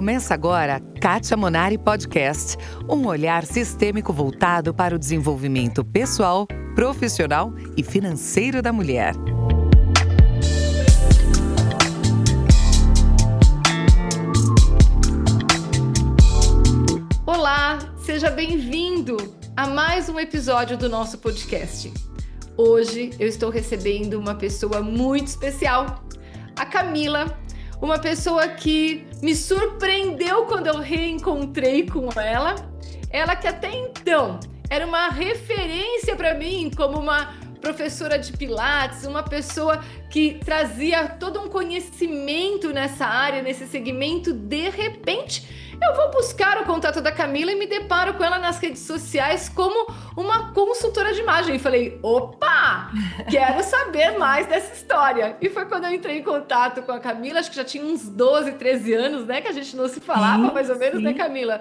Começa agora Kátia Monari Podcast, um olhar sistêmico voltado para o desenvolvimento pessoal, profissional e financeiro da mulher. Olá, seja bem-vindo a mais um episódio do nosso podcast. Hoje eu estou recebendo uma pessoa muito especial, a Camila, uma pessoa que me surpreendeu quando eu reencontrei com ela. Ela que até então era uma referência para mim como uma professora de Pilates, uma pessoa que trazia todo um conhecimento nessa área, nesse segmento. De repente, eu vou buscar o contato da Camila e me deparo com ela nas redes sociais como uma consultora de imagem. E falei, opa, quero saber mais dessa história. E foi quando eu entrei em contato com a Camila, acho que já tinha uns 12, 13 anos, né, que a gente não se falava, mais ou menos, né, Camila?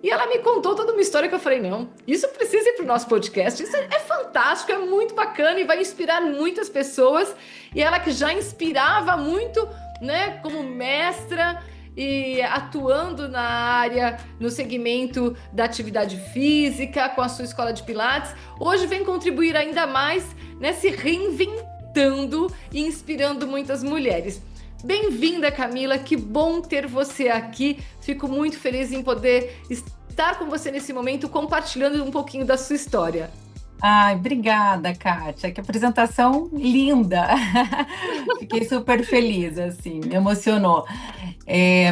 E ela me contou toda uma história que eu falei, não, isso precisa ir para o nosso podcast, isso é fantástico, é muito bacana e vai inspirar muitas pessoas. E ela que já inspirava muito, né, como mestra e atuando na área, no segmento da atividade física, com a sua escola de Pilates, hoje vem contribuir ainda mais, né, se reinventando e inspirando muitas mulheres. Bem-vinda, Camila, que bom ter você aqui. Fico muito feliz em poder estar com você nesse momento, compartilhando um pouquinho da sua história. Ai, obrigada, Kátia. Que apresentação linda. Fiquei super feliz, assim, me emocionou.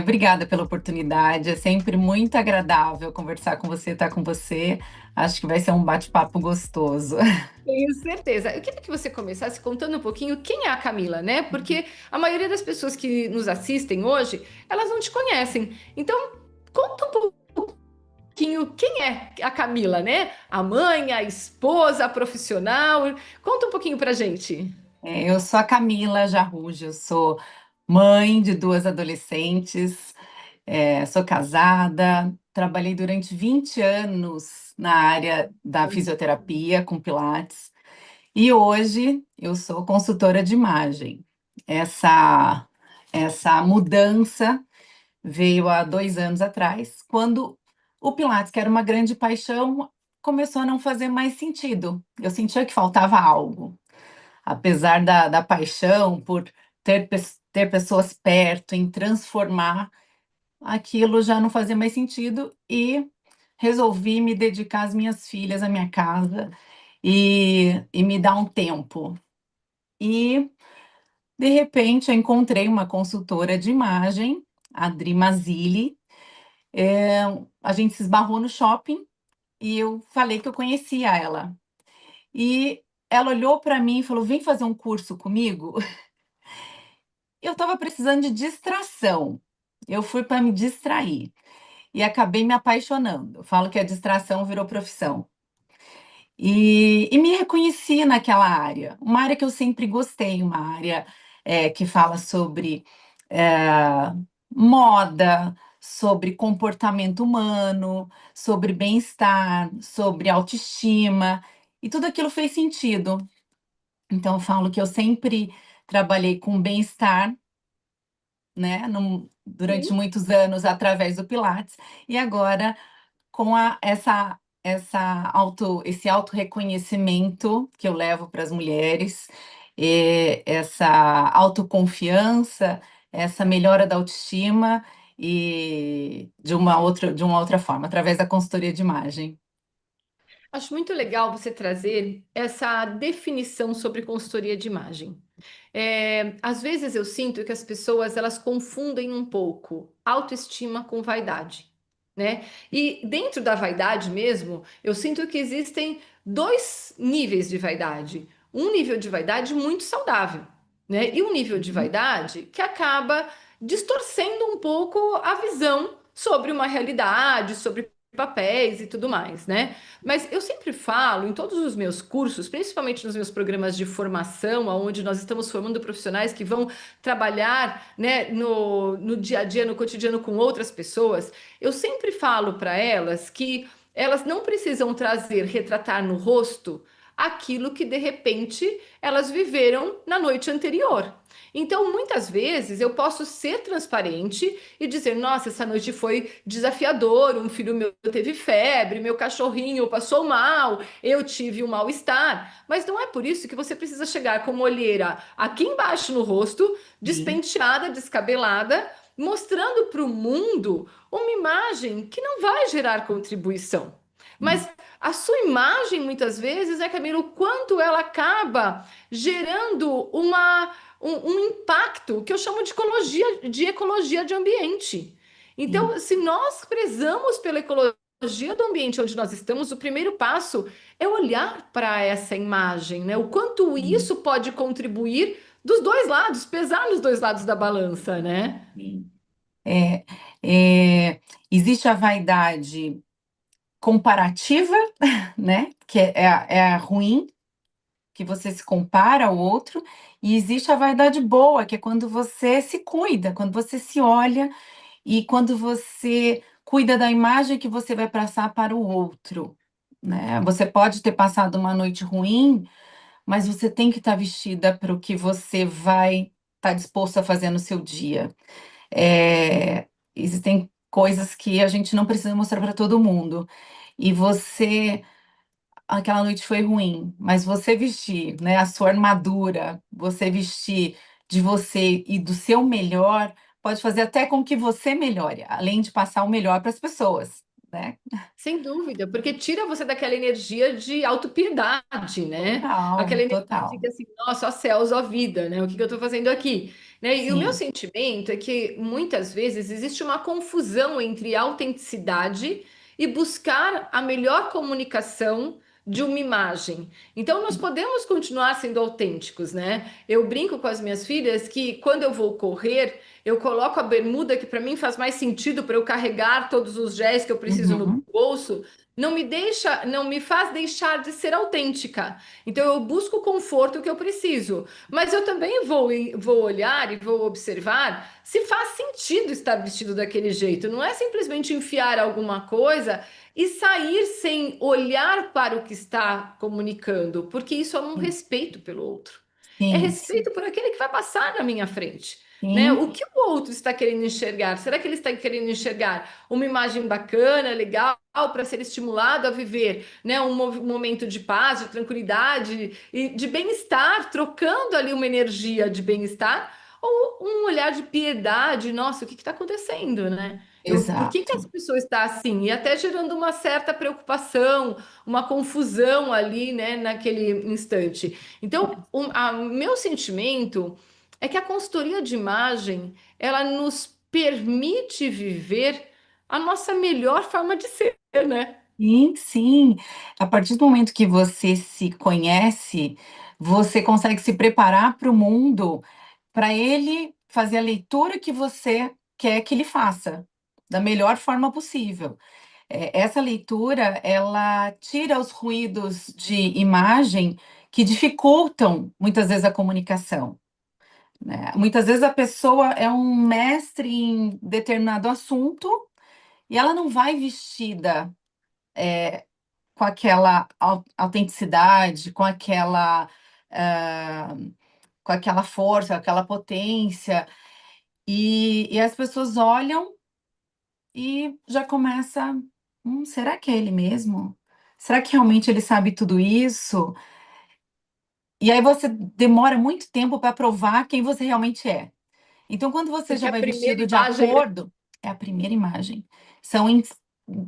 Obrigada pela oportunidade. É sempre muito agradável conversar com você, estar com você. Acho que vai ser um bate-papo gostoso. Tenho certeza. Eu queria que você começasse contando um pouquinho quem é a Camila, né? Porque a maioria das pessoas que nos assistem hoje, elas não te conhecem. Então, conta um pouquinho quem é a Camila, né? A mãe, a esposa, a profissional. Conta um pouquinho pra gente. Eu sou a Camila Jarruge, eu sou mãe de duas adolescentes, sou casada, trabalhei durante 20 anos na área da fisioterapia com Pilates. E hoje eu sou consultora de imagem. Essa mudança veio há 2 anos atrás, quando o Pilates, que era uma grande paixão, começou a não fazer mais sentido. Eu sentia que faltava algo. Apesar da paixão por ter pessoas perto, em transformar, aquilo já não fazia mais sentido e resolvi me dedicar às minhas filhas, à minha casa e me dar um tempo. E, de repente, eu encontrei uma consultora de imagem, a Adri Mazzilli. A gente se esbarrou no shopping e eu falei que eu conhecia ela. E ela olhou para mim e falou: vem fazer um curso comigo. Eu estava precisando de distração. Eu fui para me distrair e acabei me apaixonando. Eu falo que a distração virou profissão. E me reconheci naquela área, uma área que eu sempre gostei, uma área que fala sobre eh, moda, sobre comportamento humano, sobre bem-estar, sobre autoestima, e tudo aquilo fez sentido. Então, eu falo que eu sempre trabalhei com bem-estar, né, durante Sim. muitos anos através do Pilates, e agora com esse auto-reconhecimento que eu levo para as mulheres, essa autoconfiança, essa melhora da autoestima e de uma outra forma, através da consultoria de imagem. Acho muito legal você trazer essa definição sobre consultoria de imagem. Às vezes eu sinto que as pessoas elas confundem um pouco autoestima com vaidade, né? E dentro da vaidade mesmo, eu sinto que existem dois níveis de vaidade. Um nível de vaidade muito saudável, né? E um nível de Uhum. vaidade que acaba distorcendo um pouco a visão sobre uma realidade, sobre papéis e tudo mais, né? Mas eu sempre falo em todos os meus cursos, principalmente nos meus programas de formação, onde nós estamos formando profissionais que vão trabalhar, né, no dia a dia, no cotidiano com outras pessoas, eu sempre falo para elas que elas não precisam retratar no rosto aquilo que de repente elas viveram na noite anterior. Então, muitas vezes eu posso ser transparente e dizer: nossa, essa noite foi desafiador, um filho meu teve febre, meu cachorrinho passou mal, eu tive um mal-estar. Mas não é por isso que você precisa chegar com uma olheira aqui embaixo no rosto, Sim. despenteada, descabelada, mostrando para o mundo uma imagem que não vai gerar contribuição. Mas a sua imagem, muitas vezes, né, Camila, o quanto ela acaba gerando um impacto que eu chamo de ecologia de ambiente. Sim. Então, se nós prezamos pela ecologia do ambiente onde nós estamos, o primeiro passo é olhar para essa imagem, né? O quanto Sim. isso pode contribuir dos dois lados, pesar nos dois lados da balança, né? Sim. É, é, existe a vaidade comparativa, né? Que é a ruim, que você se compara ao outro, e existe a vaidade boa, que é quando você se cuida, quando você se olha e quando você cuida da imagem que você vai passar para o outro, né? Você pode ter passado uma noite ruim, mas você tem que estar vestida para o que você vai estar disposto a fazer no seu dia. Existem coisas que a gente não precisa mostrar para todo mundo. E você, aquela noite foi ruim, mas você vestir, né, a sua armadura, você vestir de você e do seu melhor, pode fazer até com que você melhore, além de passar o melhor para as pessoas, né? Sem dúvida, porque tira você daquela energia de autopiedade, né? Aquela Total, energia de total. que assim, nossa, ó céus, ó vida, né? O que que eu tô fazendo aqui? Né? E o meu Sim. sentimento é que muitas vezes existe uma confusão entre autenticidade e buscar a melhor comunicação de uma imagem. Então, nós podemos continuar sendo autênticos, né? Eu brinco com as minhas filhas que quando eu vou correr, eu coloco a bermuda que para mim faz mais sentido para eu carregar todos os géis que eu preciso no Uhum. bolso, não me faz deixar de ser autêntica. Então eu busco o conforto que eu preciso, mas eu também vou olhar e vou observar se faz sentido estar vestido daquele jeito. Não é simplesmente enfiar alguma coisa e sair sem olhar para o que está comunicando, porque isso é um Sim, respeito pelo outro. É sim, respeito por aquele que vai passar na minha frente. Né? sim, O que o outro está querendo enxergar? Será que ele está querendo enxergar uma imagem bacana, legal, para ser estimulado a viver, né? Um momento de paz, de tranquilidade e de bem-estar, trocando ali uma energia de bem-estar, ou um olhar de piedade? Nossa, o que está acontecendo, né? Por que essa exato. pessoa está assim? E até gerando uma certa preocupação, uma confusão ali, né, naquele instante. Então, meu sentimento é que a consultoria de imagem, ela nos permite viver a nossa melhor forma de ser, né? Sim, sim. A partir do momento que você se conhece, você consegue se preparar para o mundo, para ele fazer a leitura que você quer que ele faça, da melhor forma possível. Essa leitura, ela tira os ruídos de imagem que dificultam, muitas vezes, a comunicação, né? Muitas vezes a pessoa é um mestre em determinado assunto e ela não vai vestida com aquela autenticidade, ah, com aquela força, aquela potência, e as pessoas olham e já começa, será que é ele mesmo? Será que realmente ele sabe tudo isso? E aí você demora muito tempo para provar quem você realmente é. Então, quando você já Porque a vai primeira vestido de imagem, né? acordo, é a primeira imagem. São em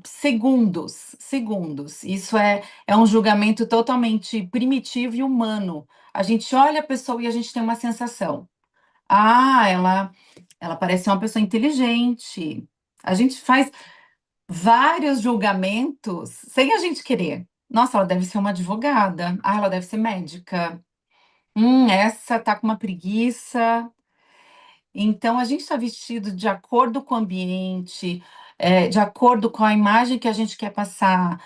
segundos, segundos. Isso é um julgamento totalmente primitivo e humano. A gente olha a pessoa e a gente tem uma sensação. Ah, ela parece uma pessoa inteligente. A gente faz vários julgamentos sem a gente querer. Nossa, ela deve ser uma advogada. Ah, ela deve ser médica. Essa tá com uma preguiça. Então, a gente está vestido de acordo com o ambiente, de acordo com a imagem que a gente quer passar.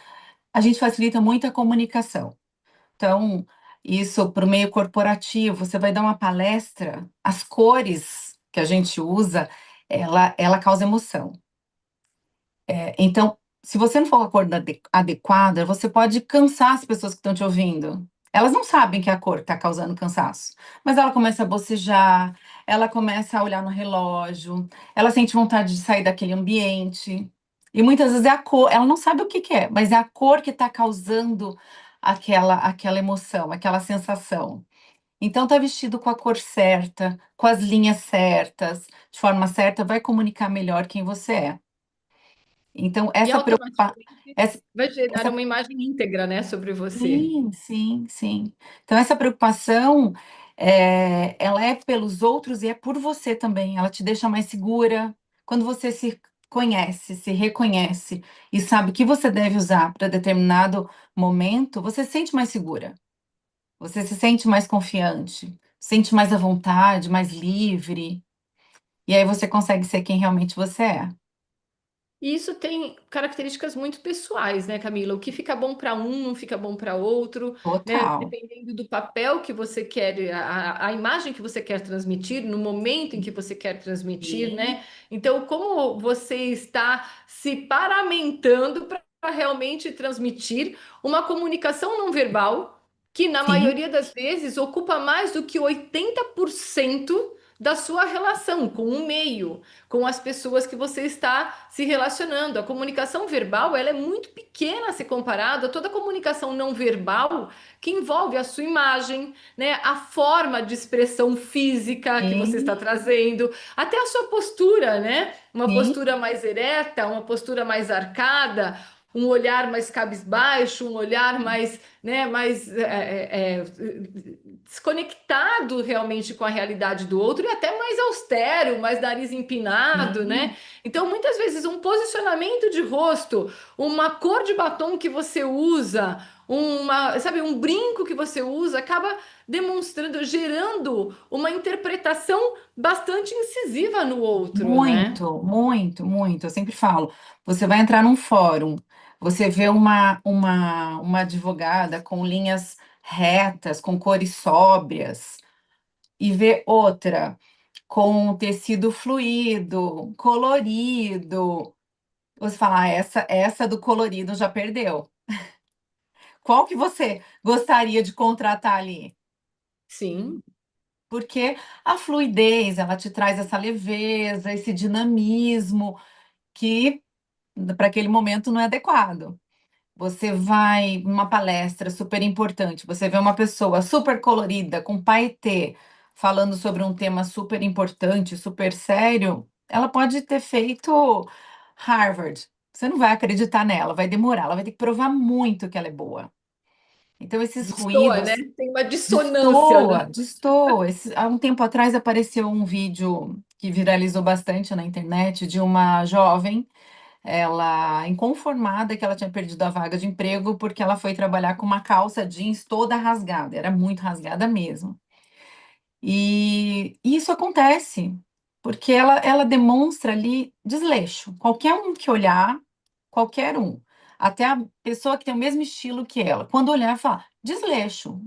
A gente facilita muito a comunicação. Então, isso para o meio corporativo, você vai dar uma palestra, as cores que a gente usa, ela causa emoção. Então, se você não for com a cor adequada, você pode cansar as pessoas que estão te ouvindo. Elas não sabem que a cor está causando cansaço, mas ela começa a bocejar, ela começa a olhar no relógio, ela sente vontade de sair daquele ambiente. E muitas vezes é a cor, ela não sabe o que que é, mas é a cor que está causando aquela emoção, aquela sensação. Então, tá vestido com a cor certa, com as linhas certas, de forma certa, vai comunicar melhor quem você é. Então, E automaticamente essa, vai gerar essa uma imagem íntegra, né, sobre você. sim, sim, sim. Então, essa preocupação, ela é pelos outros e é por você também. Ela te deixa mais segura. Quando você se conhece, se reconhece e sabe o que você deve usar para determinado momento, você se sente mais segura. Você se sente mais confiante, sente mais à vontade, mais livre. E aí você consegue ser quem realmente você é. E isso tem características muito pessoais, né, Camila? O que fica bom para um não fica bom para outro, né? Total. Dependendo do papel que você quer, a imagem que você quer transmitir, no momento em que você quer transmitir, Sim, né? Então, como você está se paramentando para realmente transmitir uma comunicação não verbal que, na sim, maioria das vezes, ocupa mais do que 80% da sua relação com o meio, com as pessoas que você está se relacionando. A comunicação verbal, ela é muito pequena se comparada a toda a comunicação não verbal que envolve a sua imagem, né, a forma de expressão física que você está sim, trazendo, até a sua postura, né? Uma sim, postura mais ereta, uma postura mais arcada, um olhar mais cabisbaixo, um olhar mais, né, mais desconectado realmente com a realidade do outro e até mais austero, mais nariz empinado, né? sim, Então, muitas vezes, um posicionamento de rosto, uma cor de batom que você usa, sabe, um brinco que você usa, acaba demonstrando, gerando uma interpretação bastante incisiva no outro, né? muito, muito, muito. Eu sempre falo, você vai entrar num fórum, você vê uma advogada com linhas retas, com cores sóbrias, e vê outra com tecido fluido, colorido. Você fala, essa do colorido já perdeu. Qual que você gostaria de contratar ali? Sim. Porque a fluidez, ela te traz essa leveza, esse dinamismo que para aquele momento não é adequado. Você vai numa palestra super importante, você vê uma pessoa super colorida, com paetê, falando sobre um tema super importante, super sério, ela pode ter feito Harvard. Você não vai acreditar nela, vai demorar, ela vai ter que provar muito que ela é boa. Então, esses Destoa, né? ruídos Tem uma dissonância, né? destoa, destoa. Há um tempo atrás apareceu um vídeo que viralizou bastante na internet de uma jovem, ela inconformada que ela tinha perdido a vaga de emprego porque ela foi trabalhar com uma calça jeans toda rasgada, era muito rasgada mesmo. E isso acontece porque ela demonstra ali desleixo. Qualquer um que olhar, qualquer um, até a pessoa que tem o mesmo estilo que ela, quando olhar, fala desleixo.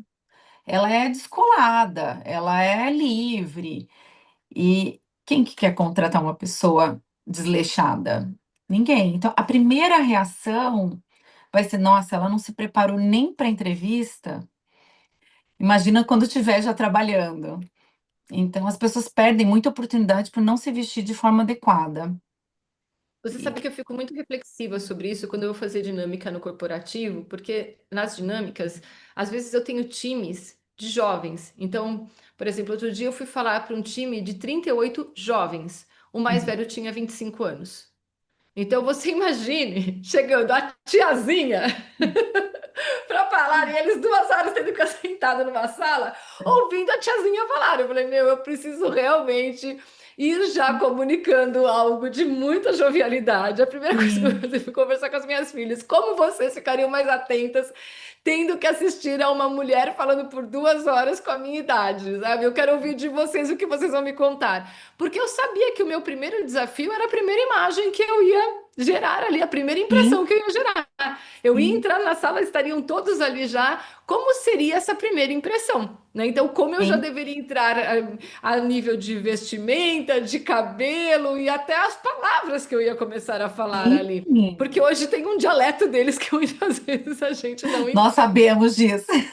Ela é descolada, ela é livre. E quem que quer contratar uma pessoa desleixada? Ninguém. Então, a primeira reação vai ser: nossa, ela não se preparou nem para a entrevista. Imagina quando estiver já trabalhando. Então, as pessoas perdem muita oportunidade por não se vestir de forma adequada. Você E- sabe que eu fico muito reflexiva sobre isso quando eu vou fazer dinâmica no corporativo, porque nas dinâmicas, às vezes eu tenho times de jovens. Então, por exemplo, outro dia eu fui falar para um time de 38 jovens. O mais velho tinha 25 anos. Então, você imagine chegando a tiazinha para falar, e eles 2 horas tendo que ficar sentada numa sala, ouvindo a tiazinha falar. Eu falei, meu, eu preciso realmente ir já comunicando algo de muita jovialidade. A primeira coisa que eu Sim, fazer foi conversar com as minhas filhas, como vocês ficariam mais atentas tendo que assistir a uma mulher falando por 2 horas com a minha idade, sabe? Eu quero ouvir de vocês o que vocês vão me contar. Porque eu sabia que o meu primeiro desafio era a primeira imagem que eu ia gerar ali, a primeira sim, impressão que eu ia gerar. Eu ia sim, entrar na sala, estariam todos ali já. Como seria essa primeira impressão? Né? Então, como eu já sim, deveria entrar a nível de vestimenta, de cabelo e até as palavras que eu ia começar a falar ali. sim. Porque hoje tem um dialeto deles que muitas vezes a gente não Nós entende. sabemos disso.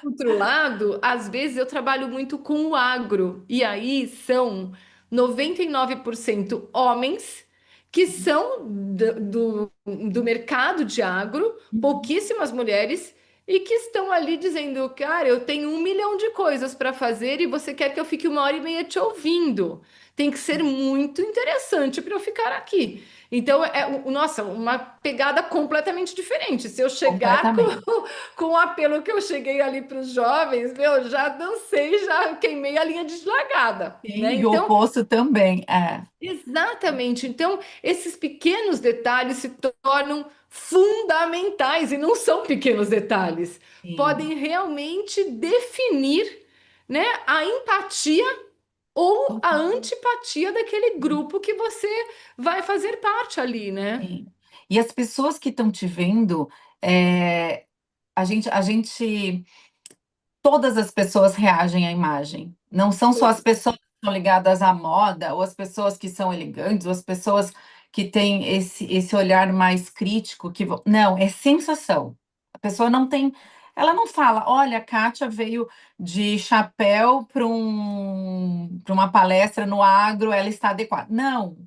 outro lado, às vezes eu trabalho muito com o agro, e aí são 99% homens que são do mercado de agro, pouquíssimas mulheres, e que estão ali dizendo, cara, eu tenho 1 milhão de coisas para fazer e você quer que eu fique 1 hora e meia te ouvindo. Tem que ser muito interessante para eu ficar aqui. Então, nossa, uma pegada completamente diferente. Se eu chegar Completamente. com o apelo que eu cheguei ali para os jovens, meu, já dancei, já queimei a linha de largada, né? Sim, e o Então, oposto também. É. exatamente. Então, esses pequenos detalhes se tornam fundamentais e não são pequenos detalhes. Sim. Podem realmente definir, né, a empatia ou a antipatia daquele grupo que você vai fazer parte ali, né? Sim. E as pessoas que estão te vendo, é, a gente, todas as pessoas reagem à imagem. Não são só as pessoas que estão ligadas à moda, ou as pessoas que são elegantes, ou as pessoas que têm esse olhar mais crítico, não, é sensação. A pessoa não tem, ela não fala, olha, a Kátia veio de chapéu para uma palestra no agro, ela está adequada. Não,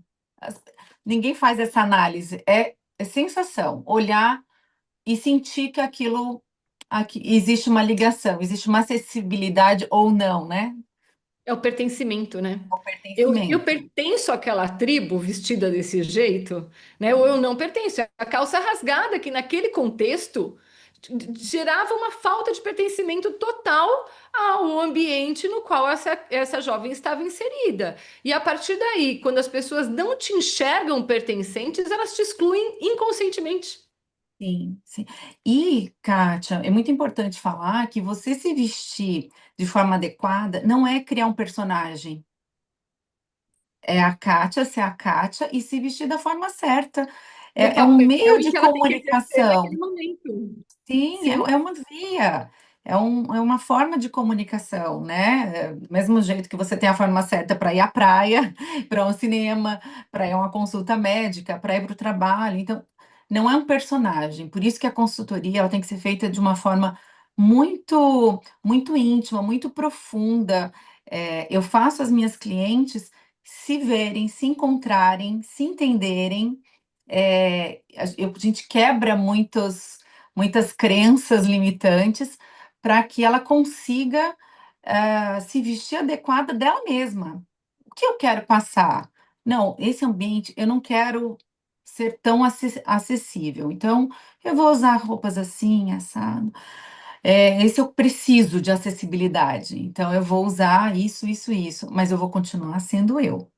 as- ninguém faz essa análise, é sensação, olhar e sentir que aquilo aqui existe uma ligação, existe uma acessibilidade ou não, né? É o pertencimento, né? O Eu pertencimento. pertenço àquela tribo vestida desse jeito, né? Ou eu não pertenço. É a calça rasgada, que naquele contexto gerava uma falta de pertencimento total ao ambiente no qual essa jovem estava inserida. E a partir daí, quando as pessoas não te enxergam pertencentes, elas te excluem inconscientemente. Sim, sim. E, Kátia, é muito importante falar que você se vestir de forma adequada não é criar um personagem. É a Kátia ser a Kátia e se vestir da forma certa. No É um papel meio em de que ela tem que exercer naquele comunicação. momento. Sim, Sim. é uma via, é uma forma de comunicação, né? Do mesmo jeito que você tem a forma certa para ir à praia, para um cinema, para ir a uma consulta médica, para ir para o trabalho. Então, não é um personagem. Por isso que a consultoria ela tem que ser feita de uma forma muito íntima, muito profunda. Eu faço as minhas clientes se verem, se encontrarem, se entenderem. A gente quebra muitas crenças limitantes para que ela consiga se vestir adequada dela mesma. O que eu quero passar? Não, esse ambiente eu não quero ser tão acessível. Então, eu vou usar roupas assim, assado. Esse eu preciso de acessibilidade. Então, eu vou usar isso, mas eu vou continuar sendo eu.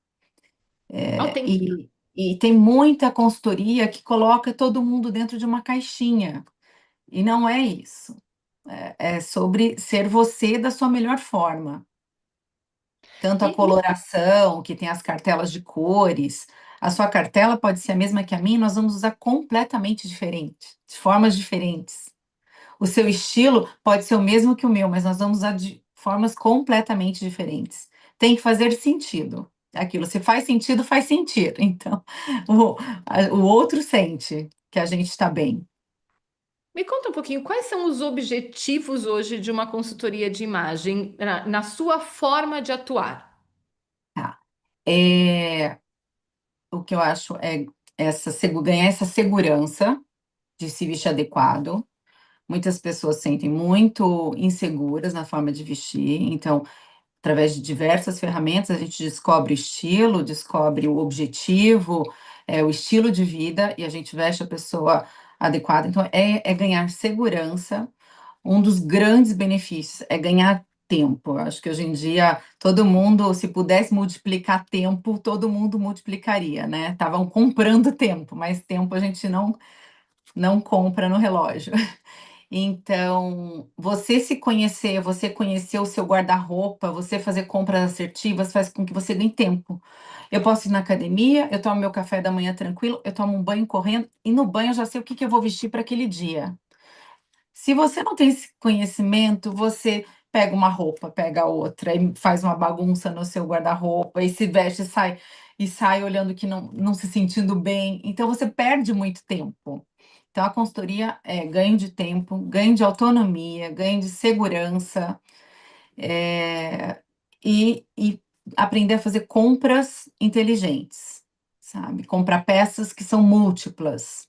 Autêntica. E tem muita consultoria que coloca todo mundo dentro de uma caixinha. E não é isso. É sobre ser você da sua melhor forma. Tanto a E me coloração, que tem as cartelas de cores. A sua cartela pode ser a mesma que a minha, nós vamos usar completamente diferente, de formas diferentes. O seu estilo pode ser o mesmo que o meu, mas nós vamos usar de formas completamente diferentes. Tem que fazer sentido. Aquilo, se faz sentido, faz sentido. Então, o outro sente que a gente está bem. Me conta um pouquinho, quais são os objetivos hoje de uma consultoria de imagem na sua forma de atuar? Tá? É, o que eu acho é ganhar essa segurança de se vestir adequado. Muitas pessoas sentem muito inseguras na forma de vestir, então, através de diversas ferramentas, a gente descobre o estilo, descobre o objetivo, o estilo de vida, e a gente veste a pessoa adequada. Então, é ganhar segurança. Um dos grandes benefícios é ganhar tempo. Eu acho que hoje em dia todo mundo, se pudesse multiplicar tempo, todo mundo multiplicaria, né? Estavam comprando tempo, mas tempo a gente não compra no relógio. Então, você se conhecer, você conhecer o seu guarda-roupa, você fazer compras assertivas faz com que você ganhe tempo. Eu posso ir na academia, eu tomo meu café da manhã tranquilo, eu tomo um banho correndo, e no banho eu já sei o que que eu vou vestir para aquele dia. Se você não tem esse conhecimento, você pega uma roupa, pega outra, e faz uma bagunça no seu guarda-roupa, e se veste e sai olhando que não se sentindo bem. Então, você perde muito tempo. Então, a consultoria é ganho de tempo, ganho de autonomia, ganho de segurança, é, e aprender a fazer compras inteligentes, sabe? Comprar peças que são múltiplas.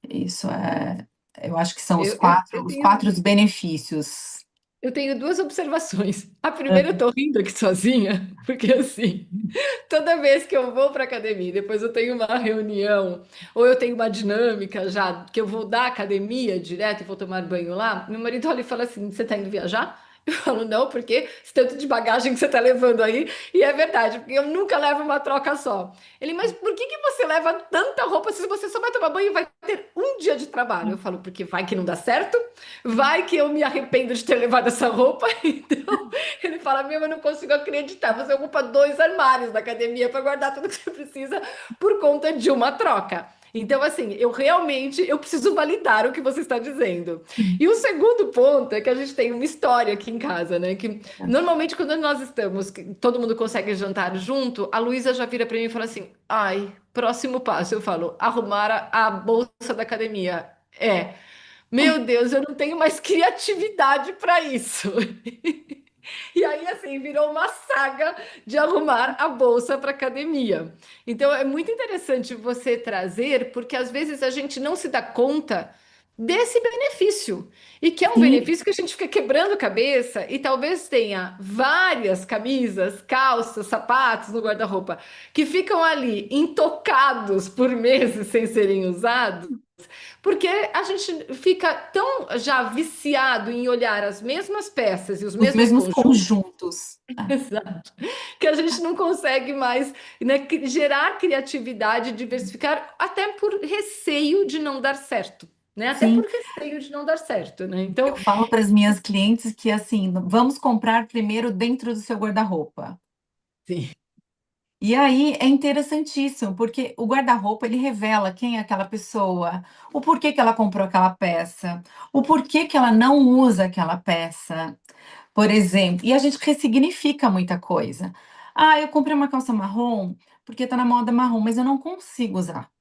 Isso eu acho que são Eu, eu, eu os tenho, quatro benefícios. eu tenho duas observações. A primeira, eu Uhum. tô rindo aqui sozinha, porque assim, toda vez que eu vou para academia, depois eu tenho uma reunião, ou eu tenho uma dinâmica já, que eu vou da academia direto e vou tomar banho lá, meu marido olha e fala assim: você tá indo viajar? Eu falo, não, porque esse tanto de bagagem que você tá levando aí, e é verdade, porque eu nunca levo uma troca só. Ele, mas por que que você leva tanta roupa se você só vai tomar banho e vai ter um dia de trabalho? Eu falo, porque vai que não dá certo, vai que eu me arrependo de ter levado essa roupa. Então, ele fala, meu, eu não consigo acreditar. Você ocupa dois armários da academia para guardar tudo que você precisa por conta de uma troca. Então, assim, eu preciso validar o que você está dizendo. E o segundo ponto é que a gente tem uma história aqui em casa, né? Que normalmente quando nós estamos, que todo mundo consegue jantar junto, a Luísa já vira para mim e fala assim: ai, próximo passo. Eu falo, arrumar a bolsa da academia. É. Meu Deus, eu não tenho mais criatividade para isso. E aí, assim, virou uma saga de arrumar a bolsa para academia. Então, é muito interessante você trazer, porque às vezes a gente não se dá conta desse benefício. E que é um Sim, benefício que a gente fica quebrando cabeça e talvez tenha várias camisas, calças, sapatos no guarda-roupa que ficam ali intocados por meses sem serem usados. Porque a gente fica tão já viciado em olhar as mesmas peças e os os mesmos mesmos conjuntos, conjuntos. exato, que a gente não consegue mais, né, gerar criatividade, diversificar, até por receio de não dar certo, né? Até Sim, por receio de não dar certo, né? Então, eu falo para as minhas clientes que assim, vamos comprar primeiro dentro do seu guarda-roupa. sim, E aí é interessantíssimo, porque o guarda-roupa ele revela quem é aquela pessoa, o porquê que ela comprou aquela peça, o porquê que ela não usa aquela peça, por exemplo. E a gente ressignifica muita coisa. Ah, eu comprei uma calça marrom porque está na moda marrom, mas eu não consigo usar.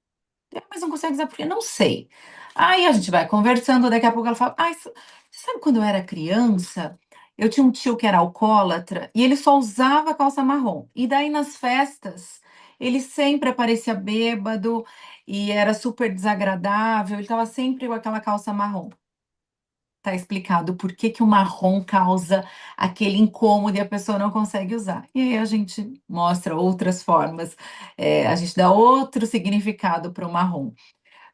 Mas não consegue usar porque não sei. Aí a gente vai conversando, daqui a pouco ela fala: ai, você sabe quando eu era criança? Eu tinha um tio que era alcoólatra e ele só usava calça marrom. E daí nas festas, ele sempre aparecia bêbado e era super desagradável, ele estava sempre com aquela calça marrom. Tá explicado por que que o marrom causa aquele incômodo e a pessoa não consegue usar. E aí a gente mostra outras formas, a gente dá outro significado para o marrom.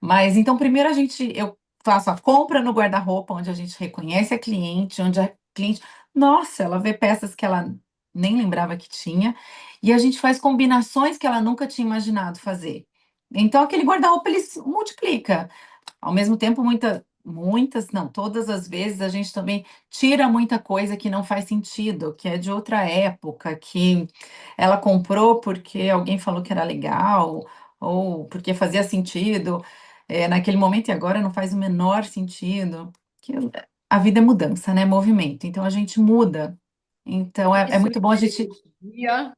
Mas então, primeiro eu faço a compra no guarda-roupa, onde a gente reconhece a cliente, onde a cliente, nossa, ela vê peças que ela nem lembrava que tinha, e a gente faz combinações que ela nunca tinha imaginado fazer. Então, aquele guarda-roupa ele se multiplica. Ao mesmo tempo, não, todas as vezes a gente também tira muita coisa que não faz sentido, que é de outra época, que ela comprou porque alguém falou que era legal, ou porque fazia sentido, naquele momento e agora não faz o menor sentido. Que a vida é mudança, né? Movimento. Então a gente muda. Então é isso muito bom a gera gente. energia,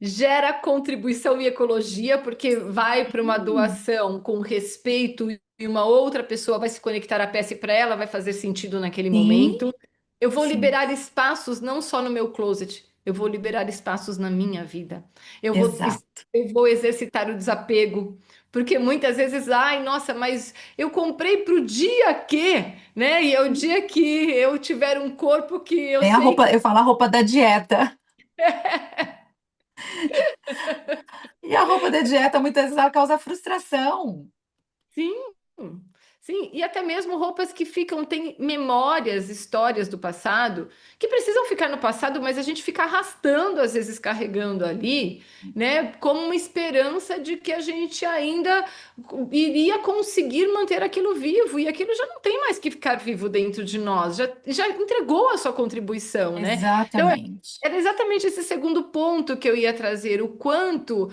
gera contribuição e ecologia, porque vai para uma doação com respeito e uma outra pessoa vai se conectar à peça e para ela vai fazer sentido naquele Sim, momento. Eu vou sim, liberar espaços não só no meu closet, eu vou liberar espaços na minha vida. Eu vou, exato. eu vou exercitar o desapego, porque muitas vezes, ai, nossa, mas eu comprei para o dia que, né? E é o dia que eu tiver um corpo que eu Tem a sei roupa, que eu falo a roupa da dieta. E a roupa da dieta muitas vezes ela causa frustração. sim, sim, e até mesmo roupas que ficam, tem memórias, histórias do passado, que precisam ficar no passado, mas a gente fica arrastando, às vezes carregando ali, né, como uma esperança de que a gente ainda iria conseguir manter aquilo vivo, e aquilo já não tem mais que ficar vivo dentro de nós, já entregou a sua contribuição, né? Então, Exatamente. era exatamente esse segundo ponto que eu ia trazer, o quanto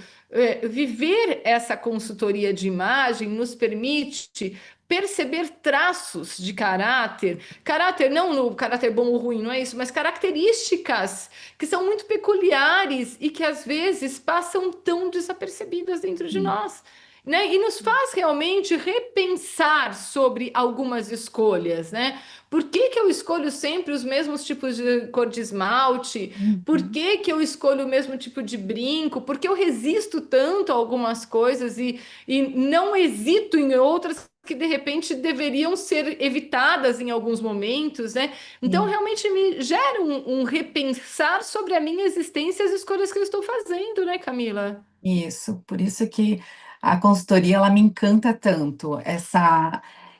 viver essa consultoria de imagem nos permite perceber traços de caráter, caráter não no caráter bom ou ruim, não é isso, mas características que são muito peculiares e que às vezes passam tão desapercebidas dentro de nós. né? E nos faz realmente repensar sobre algumas escolhas, né? Por que que eu escolho sempre os mesmos tipos de cor de esmalte? Por Uhum. que que eu escolho o mesmo tipo de brinco? Por que eu resisto tanto a algumas coisas e não hesito em outras que de repente deveriam ser evitadas em alguns momentos, né? Então, Sim. realmente me gera um repensar sobre a minha existência e as escolhas que eu estou fazendo, né, Camila? Isso, por isso que a consultoria ela me encanta tanto,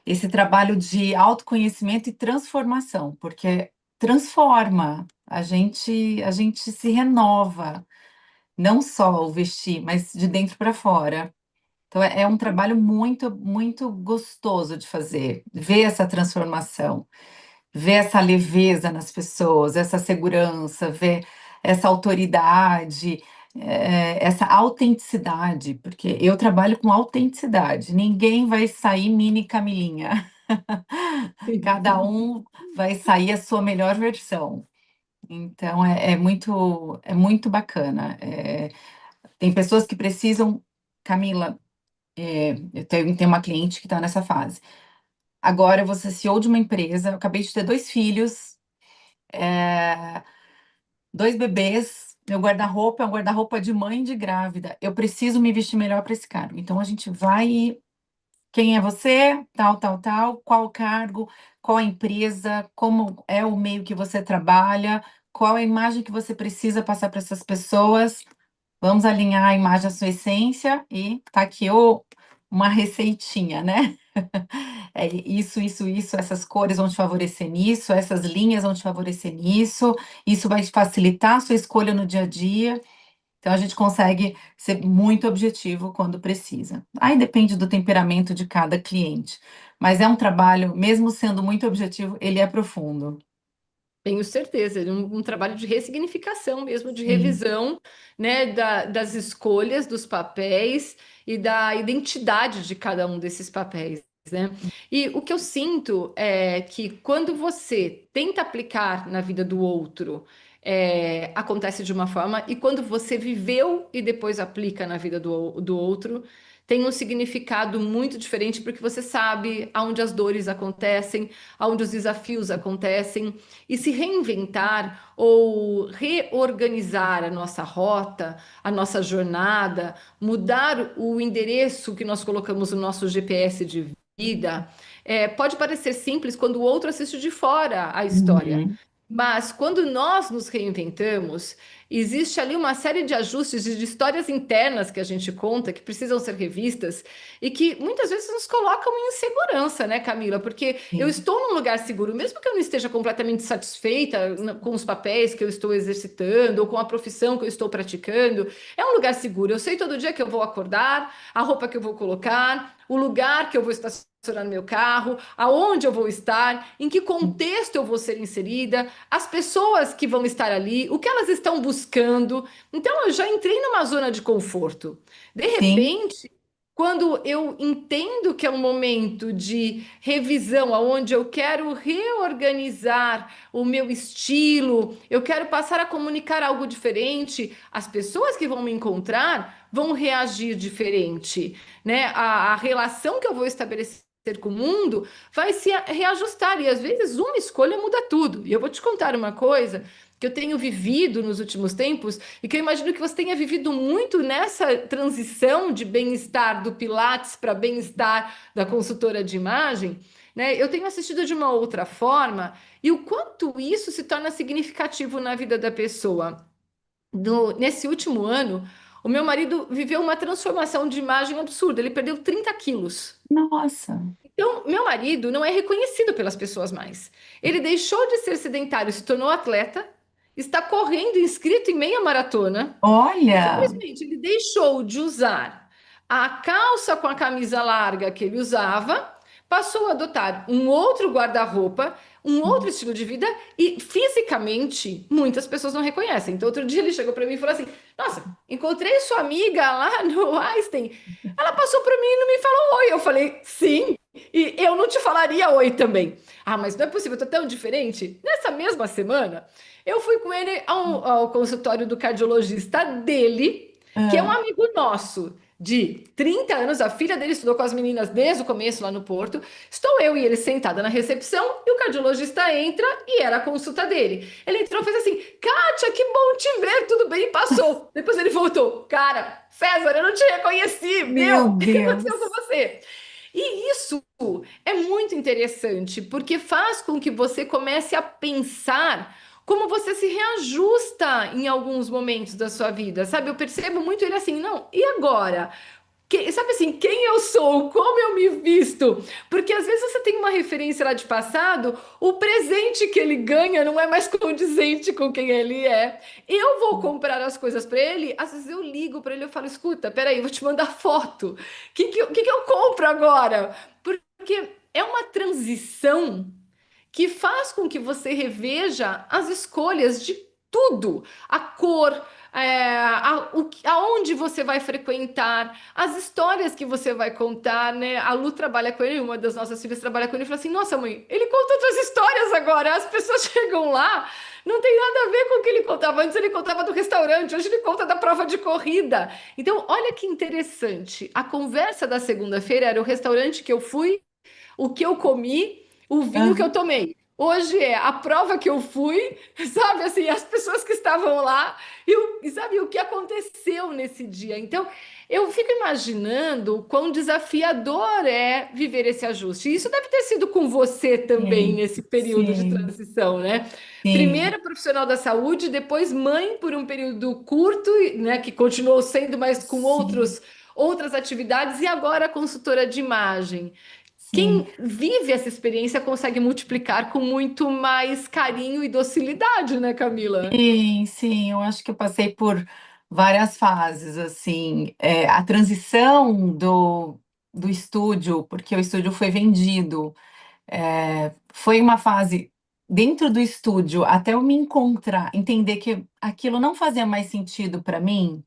esse trabalho de autoconhecimento e transformação, porque transforma, a gente se renova, não só o vestir, mas de dentro para fora. Então é um trabalho muito, muito gostoso de fazer, ver essa transformação, ver essa leveza nas pessoas, essa segurança, ver essa autoridade, essa autenticidade, porque eu trabalho com autenticidade. Ninguém vai sair mini Camilinha. Cada um vai sair a sua melhor versão. Então é muito bacana. Tem pessoas que precisam, Camila, eu tenho uma cliente que está nessa fase. Agora eu vou ser CEO de uma empresa, eu acabei de ter dois filhos, é, dois bebês, meu guarda-roupa é um guarda-roupa de mãe de grávida. Eu preciso me vestir melhor para esse cargo. Então a gente vai. Quem é você? Tal, tal, tal. Qual o cargo? Qual a empresa? Como é o meio que você trabalha? Qual a imagem que você precisa passar para essas pessoas? Vamos alinhar a imagem à sua essência e tá aqui uma receitinha, né? É isso, essas cores vão te favorecer nisso, essas linhas vão te favorecer nisso, isso vai te facilitar a sua escolha no dia a dia. Então, a gente consegue ser muito objetivo quando precisa. Aí depende do temperamento de cada cliente, mas é um trabalho, mesmo sendo muito objetivo, ele é profundo. Tenho certeza, um trabalho de ressignificação mesmo, de Sim. revisão, né, das escolhas, dos papéis e da identidade de cada um desses papéis, né? E o que eu sinto é que quando você tenta aplicar na vida do outro, acontece de uma forma, e quando você viveu e depois aplica na vida do outro, tem um significado muito diferente, porque você sabe aonde as dores acontecem, aonde os desafios acontecem. E se reinventar ou reorganizar a nossa rota, a nossa jornada, mudar o endereço que nós colocamos no nosso GPS de vida, pode parecer simples quando o outro assiste de fora a história. Uhum. Mas quando nós nos reinventamos, existe ali uma série de ajustes de histórias internas que a gente conta, que precisam ser revistas e que muitas vezes nos colocam em insegurança, né, Camila? Porque eu Sim. estou num lugar seguro, mesmo que eu não esteja completamente satisfeita com os papéis que eu estou exercitando ou com a profissão que eu estou praticando, é um lugar seguro. Eu sei todo dia que eu vou acordar, a roupa que eu vou colocar, o lugar que eu vou estacionar no meu carro, aonde eu vou estar, em que contexto eu vou ser inserida, as pessoas que vão estar ali, o que elas estão buscando. Então eu já entrei numa zona de conforto. De Sim. repente, quando eu entendo que é um momento de revisão, aonde eu quero reorganizar o meu estilo, eu quero passar a comunicar algo diferente, as pessoas que vão me encontrar vão reagir diferente, né? A relação que eu vou estabelecer com o mundo vai se reajustar e às vezes uma escolha muda tudo. E eu vou te contar uma coisa que eu tenho vivido nos últimos tempos e que eu imagino que você tenha vivido muito nessa transição de bem-estar do Pilates para bem-estar da consultora de imagem, né? Eu tenho assistido de uma outra forma e o quanto isso se torna significativo na vida da pessoa. Nesse último ano, o meu marido viveu uma transformação de imagem absurda. Ele perdeu 30 quilos. Nossa, Então, meu marido não é reconhecido pelas pessoas mais. Ele deixou de ser sedentário, se tornou atleta, está correndo inscrito em meia maratona. olha, Simplesmente ele deixou de usar a calça com a camisa larga que ele usava, passou a adotar um outro guarda-roupa, um outro estilo de vida e fisicamente muitas pessoas não reconhecem. Então, outro dia ele chegou para mim e falou assim: Nossa, encontrei sua amiga lá no Einstein. Ela passou por mim e não me falou oi. Eu falei: Sim. E eu não te falaria oi também. Ah, mas não é possível, eu tô tão diferente. Nessa mesma semana, eu fui com ele ao consultório do cardiologista dele, que é um ah, amigo nosso. de 30 anos, a filha dele estudou com as meninas desde o começo lá no Porto. Estou eu e ele sentada na recepção e o cardiologista entra e era a consulta dele. Ele entrou e fez assim: Kátia, que bom te ver, tudo bem? E passou. Depois ele voltou: Cara, César, eu não te reconheci, Meu meu, o que Deus. aconteceu com você? E isso é muito interessante, porque faz com que você comece a pensar como você se reajusta em alguns momentos da sua vida, sabe? Eu percebo muito ele assim, não, e agora? Sabe assim, quem eu sou, como eu me visto? Porque às vezes você tem uma referência lá de passado, o presente que ele ganha não é mais condizente com quem ele é. Eu vou comprar as coisas para ele, às vezes eu ligo para ele e falo: escuta, peraí, eu vou te mandar foto. O que eu compro agora? Porque é uma transição que faz com que você reveja as escolhas de tudo, a cor, aonde você vai frequentar, as histórias que você vai contar, né? A Lu trabalha com ele, uma das nossas filhas trabalha com ele e fala assim: Nossa, mãe, ele conta outras histórias agora. As pessoas chegam lá, não tem nada a ver com o que ele contava. Antes ele contava do restaurante, hoje ele conta da prova de corrida. Então, olha que interessante. A conversa da segunda-feira era o restaurante que eu fui, o que eu comi, o vinho que eu Aham. tomei. Hoje é a prova que eu fui, sabe assim, as pessoas que estavam lá e sabe o que aconteceu nesse dia. Então, eu fico imaginando o quão desafiador é viver esse ajuste. E isso deve ter sido com você também Sim, nesse período de sim, transição, né? sim, Primeiro profissional da saúde, depois mãe por um período curto, né, que continuou sendo, mas com sim, outras atividades, e agora consultora de imagem. sim. Quem vive essa experiência consegue multiplicar com muito mais carinho e docilidade, né, Camila? Sim, sim, eu acho que eu passei por várias fases, assim, a transição do estúdio, porque o estúdio foi vendido, foi uma fase dentro do estúdio, até eu me encontrar, entender que aquilo não fazia mais sentido para mim,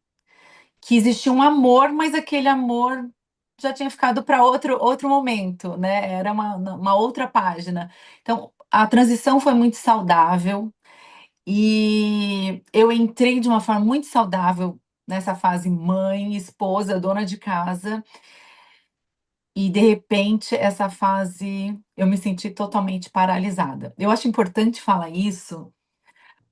que existia um amor, mas aquele amor já tinha ficado para outro momento, né? Era uma outra página. Então, a transição foi muito saudável. E eu entrei de uma forma muito saudável nessa fase mãe, esposa, dona de casa, e de repente essa fase eu me senti totalmente paralisada. Eu acho importante falar isso,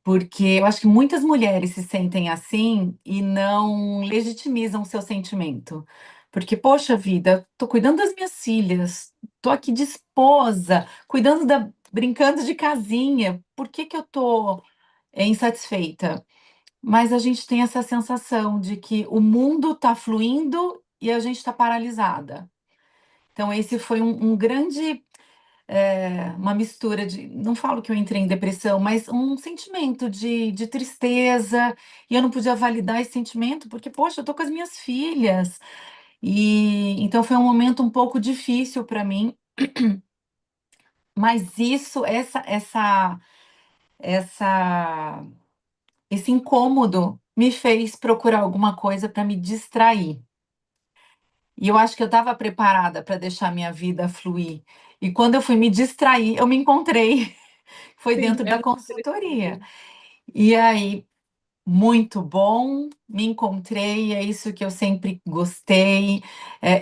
porque eu acho que muitas mulheres se sentem assim e não legitimizam o seu sentimento. Porque, poxa vida, tô cuidando das minhas filhas, tô aqui de esposa, brincando de casinha, por que que eu tô insatisfeita? Mas a gente tem essa sensação de que o mundo está fluindo e a gente está paralisada. Então esse foi um grande, uma mistura de não falo que eu entrei em depressão, mas um sentimento de tristeza, e eu não podia validar esse sentimento, porque, poxa, eu estou com as minhas filhas. E então foi um momento um pouco difícil para mim, mas essa esse incômodo me fez procurar alguma coisa para me distrair. E eu acho que eu estava preparada para deixar minha vida fluir. E quando eu fui me distrair, eu me encontrei. Foi Sim, dentro é da muito consultoria. interessante. E aí, muito bom, me encontrei, é isso que eu sempre gostei.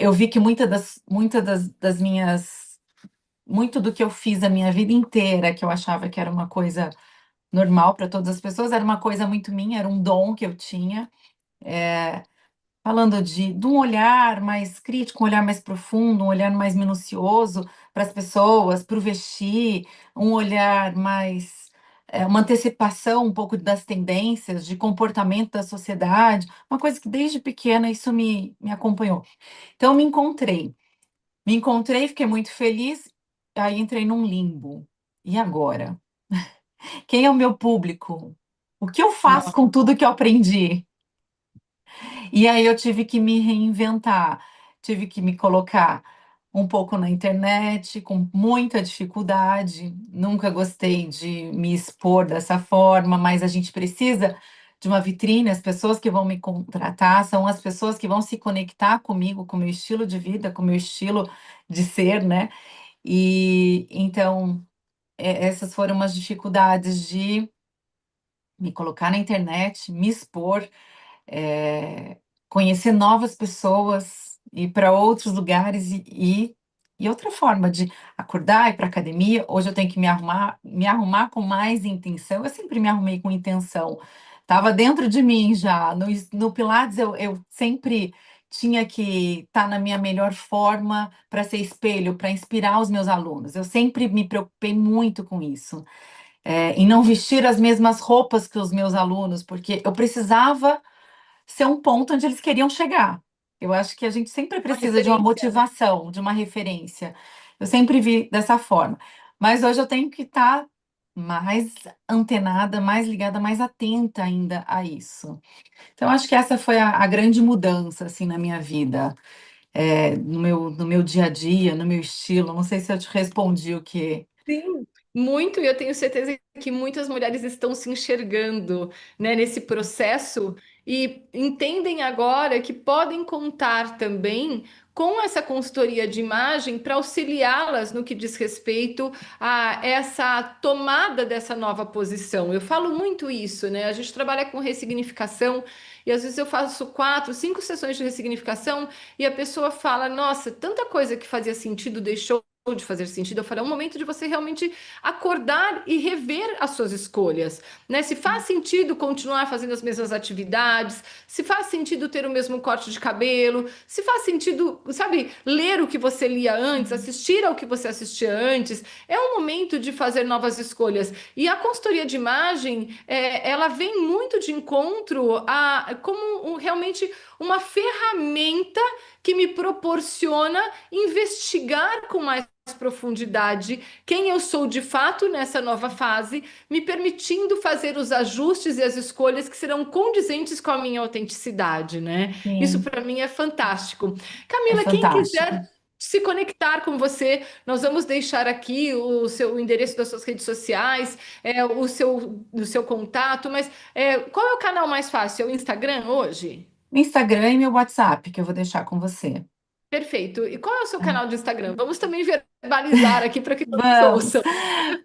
Eu vi que muita das minhas. Muito do que eu fiz a minha vida inteira, que eu achava que era uma coisa normal para todas as pessoas, era uma coisa muito minha, era um dom que eu tinha. Falando de um olhar mais crítico, um olhar mais profundo, um olhar mais minucioso para as pessoas, para o vestir, um olhar mais, uma antecipação um pouco das tendências de comportamento da sociedade, uma coisa que desde pequena isso me acompanhou. Então me encontrei, fiquei muito feliz, aí entrei num limbo. E agora? Quem é o meu público? O que eu faço com tudo que eu aprendi? E aí eu tive que me reinventar, tive que me colocar um pouco na internet, com muita dificuldade. Nunca gostei de me expor dessa forma, mas a gente precisa de uma vitrine. As pessoas que vão me contratar são as pessoas que vão se conectar comigo, com o meu estilo de vida, com o meu estilo de ser, né? E então, essas foram umas dificuldades de me colocar na internet, me expor. conhecer novas pessoas, ir para outros lugares e outra forma de acordar, ir para academia. Hoje eu tenho que me arrumar com mais intenção. Eu sempre me arrumei com intenção. Estava dentro de mim já. No Pilates eu sempre tinha que estar na minha melhor forma para ser espelho, para inspirar os meus alunos. Eu sempre me preocupei muito com isso, em não vestir as mesmas roupas que os meus alunos, porque eu precisava ser um ponto onde eles queriam chegar. Eu acho que a gente sempre Uma precisa de uma referência, né? motivação, de uma referência. Eu sempre vi dessa forma. Mas hoje eu tenho que estar mais antenada, mais ligada, mais atenta ainda a isso. Então, acho que essa foi a grande mudança assim na minha vida, no meu dia a dia, no meu estilo. Não sei se eu te respondi o que. Sim, muito, e eu tenho certeza que muitas mulheres estão se enxergando, né, nesse processo e entendem agora que podem contar também com essa consultoria de imagem para auxiliá-las no que diz respeito a essa tomada dessa nova posição. Eu falo muito isso, né? A gente trabalha com ressignificação e às vezes eu faço 4, 5 sessões de ressignificação e a pessoa fala: Nossa, tanta coisa que fazia sentido deixou de fazer sentido. Eu falei, é um momento de você realmente acordar e rever as suas escolhas, né? Se faz sentido continuar fazendo as mesmas atividades, se faz sentido ter o mesmo corte de cabelo, se faz sentido, sabe, ler o que você lia antes, assistir ao que você assistia antes, é um momento de fazer novas escolhas. E a consultoria de imagem, ela vem muito de encontro a como realmente uma ferramenta que me proporciona investigar com mais profundidade quem eu sou de fato nessa nova fase, me permitindo fazer os ajustes e as escolhas que serão condizentes com a minha autenticidade, né? Isso Sim, para mim é fantástico. é Camila, quem fantástico. quiser se conectar com você, nós vamos deixar aqui o endereço das suas redes sociais, o seu contato, mas qual é o canal mais fácil? É o Instagram hoje? Instagram e meu WhatsApp, que eu vou deixar com você. Perfeito. E qual é o seu Tá? canal de Instagram? Vamos também verbalizar aqui para que todos Vamos. ouçam.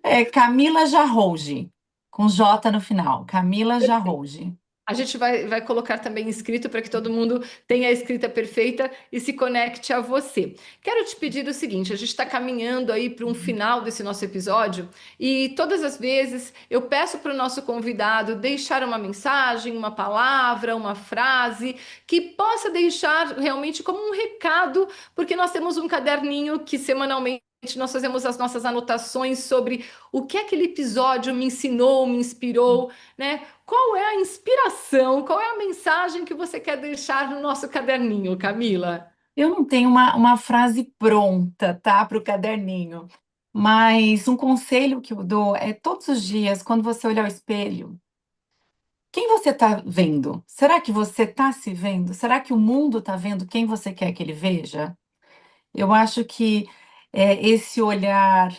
É Camila Jarrouge, com J no final. Camila Jarrouge. A gente vai colocar também escrito para que todo mundo tenha a escrita perfeita e se conecte a você. Quero te pedir o seguinte: a gente está caminhando aí para um final desse nosso episódio e todas as vezes eu peço para o nosso convidado deixar uma mensagem, uma palavra, uma frase que possa deixar realmente como um recado, porque nós temos um caderninho que semanalmente nós fazemos as nossas anotações sobre o que aquele episódio me ensinou, me inspirou, né? Qual é a inspiração, qual é a mensagem que você quer deixar no nosso caderninho, Camila? Eu não tenho uma frase pronta, tá, para o caderninho, mas um conselho que eu dou é todos os dias, quando você olhar ao espelho, quem você está vendo? Será que você está se vendo? Será que o mundo está vendo quem você quer que ele veja? Eu acho que esse olhar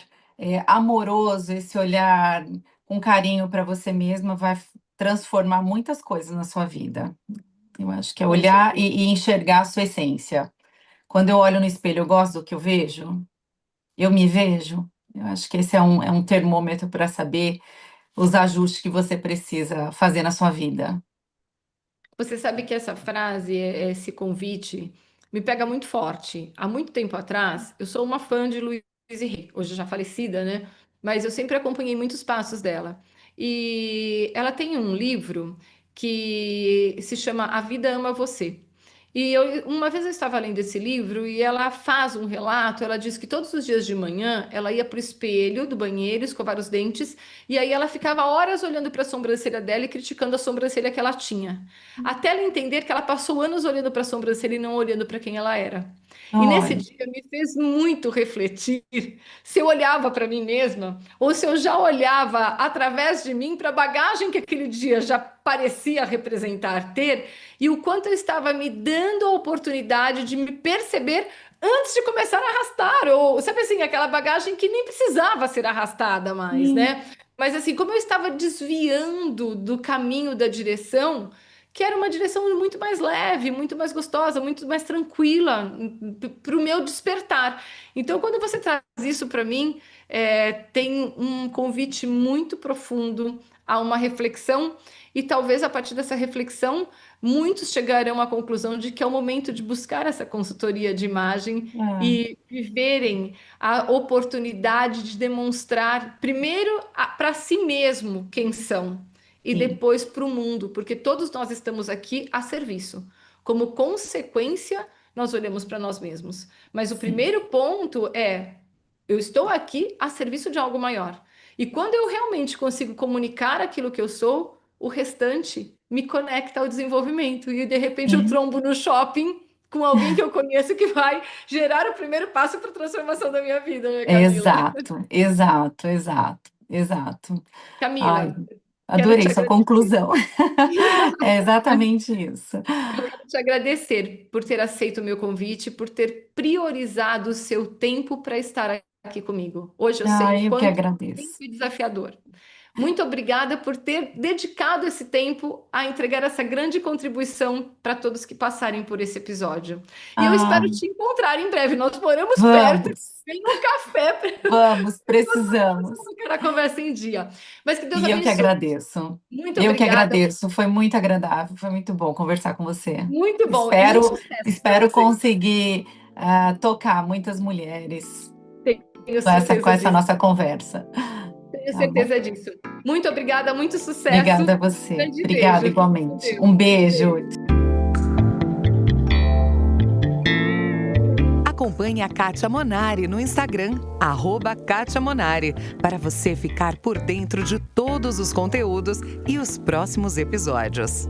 amoroso, esse olhar com carinho para você mesma vai transformar muitas coisas na sua vida. Eu acho que é Com olhar certeza. e enxergar a sua essência. Quando eu olho no espelho, eu gosto do que eu vejo? Eu me vejo? Eu acho que esse é um termômetro para saber os ajustes que você precisa fazer na sua vida. Você sabe que essa frase, esse convite, me pega muito forte. Há muito tempo atrás, eu sou uma fã de Louise Hay, hoje já falecida, né? Mas eu sempre acompanhei muitos passos dela. E ela tem um livro que se chama A Vida Ama Você. E uma vez eu estava lendo esse livro e ela faz um relato. Ela diz que todos os dias de manhã ela ia para o espelho do banheiro escovar os dentes e aí ela ficava horas olhando para a sobrancelha dela e criticando a sobrancelha que ela tinha. Até ela entender que ela passou anos olhando para a sobrancelha e não olhando para quem ela era. E nesse Olha, dia me fez muito refletir se eu olhava para mim mesma ou se eu já olhava através de mim para a bagagem que aquele dia já parecia representar ter e o quanto eu estava me dando a oportunidade de me perceber antes de começar a arrastar, ou sabe assim, aquela bagagem que nem precisava ser arrastada mais, sim. né? Mas assim, como eu estava desviando do caminho da direção, que era uma direção muito mais leve, muito mais gostosa, muito mais tranquila para o meu despertar. Então, quando você traz isso para mim, tem um convite muito profundo a uma reflexão, e talvez a partir dessa reflexão muitos chegarão à conclusão de que é o momento de buscar essa consultoria de imagem É, e viverem a oportunidade de demonstrar, primeiro, para si mesmo quem são, e sim, depois para o mundo, porque todos nós estamos aqui a serviço. Como consequência, nós olhamos para nós mesmos. Mas o sim. primeiro ponto é: eu estou aqui a serviço de algo maior. E quando eu realmente consigo comunicar aquilo que eu sou, o restante me conecta ao desenvolvimento. E de repente eu Sim. trombo no shopping com alguém que eu conheço que vai gerar o primeiro passo para a transformação da minha vida, né, Camila? Exato, exato, exato, exato. Ai, Camila, quero adorei te sua agradecer. conclusão. É exatamente isso. Eu quero te agradecer por ter aceito o meu convite, por ter priorizado o seu tempo para estar aqui comigo. Hoje eu sei o Ai, eu que quanto o tempo agradeço. é desafiador. Muito obrigada por ter dedicado esse tempo a entregar essa grande contribuição para todos que passarem por esse episódio. E eu Ah, espero te encontrar em breve. Nós moramos perto, vamos, vem num café para vamos, precisamos. colocar a conversa em dia. Mas que Deus E eu que abençoe. agradeço. Muito Eu que obrigada. agradeço. Foi muito agradável, foi muito bom conversar com você. Muito bom e muito Espero, sucesso para espero você. conseguir tocar muitas mulheres Tenho com certeza essa disso. nossa conversa. Tenho Tá bom? certeza disso. Muito obrigada, muito sucesso. Obrigada a você. Grande Obrigada beijo. Fique com igualmente. Deus. Um beijo. Acompanhe a Kátia Monari no Instagram, @Kátia Monari, para você ficar por dentro de todos os conteúdos e os próximos episódios.